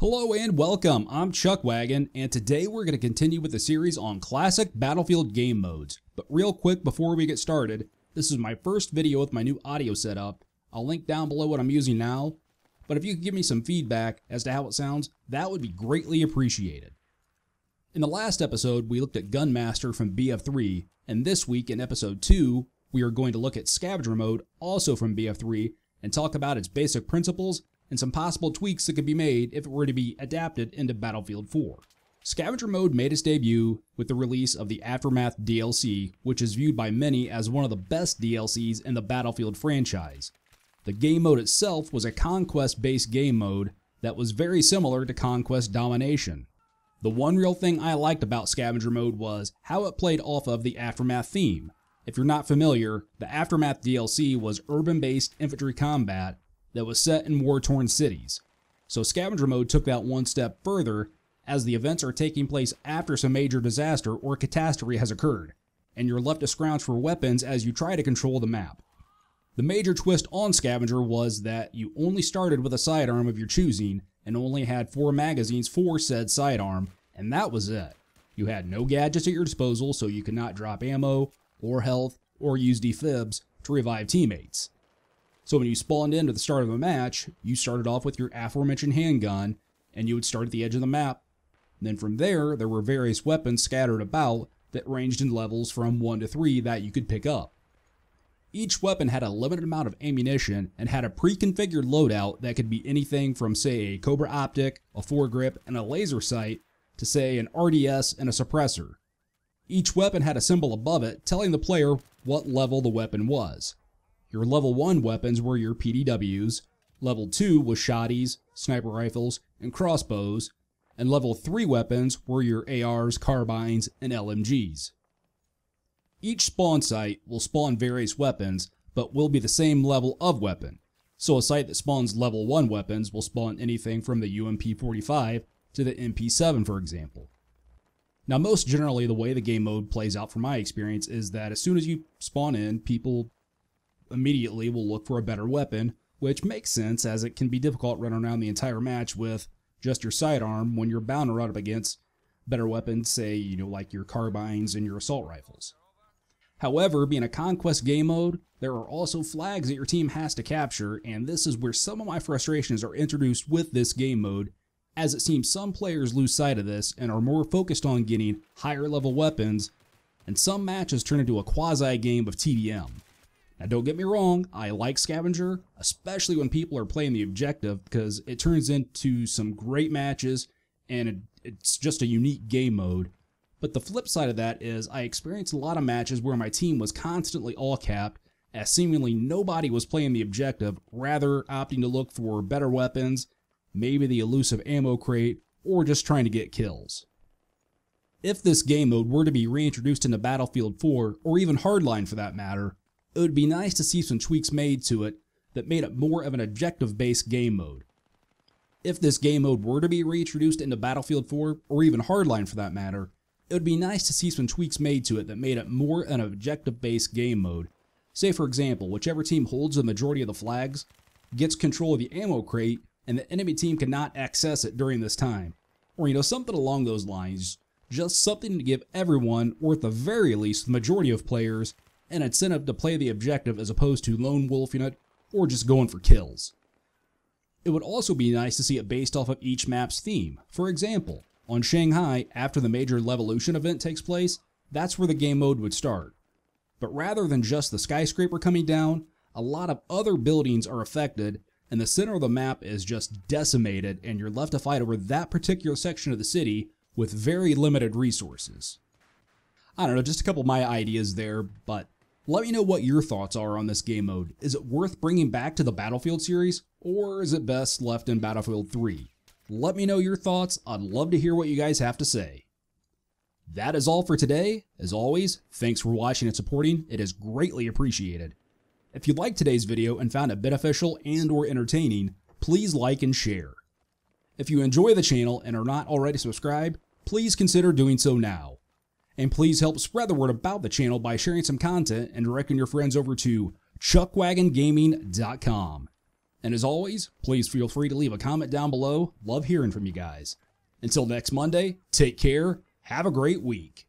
Hello and welcome, I'm Chuckwagon, and today we're going to continue with the series on classic Battlefield game modes. But real quick before we get started, this is my first video with my new audio setup. I'll link down below what I'm using now, but if you could give me some feedback as to how it sounds, that would be greatly appreciated. In the last episode, we looked at Gunmaster from BF3, and this week in episode 2, we are going to look at Scavenger mode, also from BF3, and talk about its basic principles and some possible tweaks that could be made if it were to be adapted into Battlefield 4. Scavenger mode made its debut with the release of the Aftermath DLC, which is viewed by many as one of the best DLCs in the Battlefield franchise. The game mode itself was a conquest-based game mode that was very similar to Conquest Domination. The one real thing I liked about Scavenger mode was how it played off of the Aftermath theme. If you're not familiar, the Aftermath DLC was urban-based infantry combat that was set in war-torn cities. So Scavenger mode took that one step further, as the events are taking place after some major disaster or catastrophe has occurred, and you're left to scrounge for weapons as you try to control the map. The major twist on Scavenger was that you only started with a sidearm of your choosing and only had 4 magazines for said sidearm, and that was it. You had no gadgets at your disposal, so you could not drop ammo or health or use defibs to revive teammates. So when you spawned in at the start of a match, you started off with your aforementioned handgun, and you would start at the edge of the map. And then from there were various weapons scattered about that ranged in levels from 1 to 3 that you could pick up. Each weapon had a limited amount of ammunition and had a pre-configured loadout that could be anything from, say, a Cobra optic, a foregrip, and a laser sight, to say an RDS and a suppressor. Each weapon had a symbol above it telling the player what level the weapon was. Your level 1 weapons were your PDWs, level 2 was shotties, sniper rifles, and crossbows, and level 3 weapons were your ARs, carbines, and LMGs. Each spawn site will spawn various weapons, but will be the same level of weapon. So a site that spawns level 1 weapons will spawn anything from the UMP-45 to the MP7, for example. Now, most generally, the way the game mode plays out from my experience is that as soon as you spawn in, people immediately will look for a better weapon, which makes sense as it can be difficult running around the entire match with just your sidearm when you're bound to run up against better weapons, say, like your carbines and your assault rifles. However, being a conquest game mode, there are also flags that your team has to capture, and this is where some of my frustrations are introduced with this game mode, as it seems some players lose sight of this and are more focused on getting higher level weapons, and some matches turn into a quasi game of TDM. Now don't get me wrong, I like Scavenger, especially when people are playing the objective, because it turns into some great matches and it's just a unique game mode. But the flip side of that is I experienced a lot of matches where my team was constantly all capped, as seemingly nobody was playing the objective, rather opting to look for better weapons, maybe the elusive ammo crate, or just trying to get kills. If this game mode were to be reintroduced into Battlefield 4, or even Hardline for that matter, it would be nice to see some tweaks made to it that made it more of an objective-based game mode. If this game mode were to be reintroduced into Battlefield 4, or even Hardline for that matter, it would be nice to see some tweaks made to it that made it more an objective-based game mode. Say for example, whichever team holds the majority of the flags gets control of the ammo crate, and the enemy team cannot access it during this time. Or something along those lines. Just something to give everyone, or at the very least the majority of players, an incentive to play the objective as opposed to lone wolfing it or just going for kills. It would also be nice to see it based off of each map's theme. For example, on Shanghai, after the major Levolution event takes place, that's where the game mode would start. But rather than just the skyscraper coming down, a lot of other buildings are affected, and the center of the map is just decimated, and you're left to fight over that particular section of the city with very limited resources. I don't know, just a couple of my ideas there, but let me know what your thoughts are on this game mode. Is it worth bringing back to the Battlefield series, or is it best left in Battlefield 3? Let me know your thoughts. I'd love to hear what you guys have to say. That is all for today. As always, thanks for watching and supporting. It is greatly appreciated. If you liked today's video and found it beneficial and or entertaining, please like and share. If you enjoy the channel and are not already subscribed, please consider doing so now. And please help spread the word about the channel by sharing some content and directing your friends over to chuckwagongaming.com. And as always, please feel free to leave a comment down below. Love hearing from you guys. Until next Monday, take care, have a great week.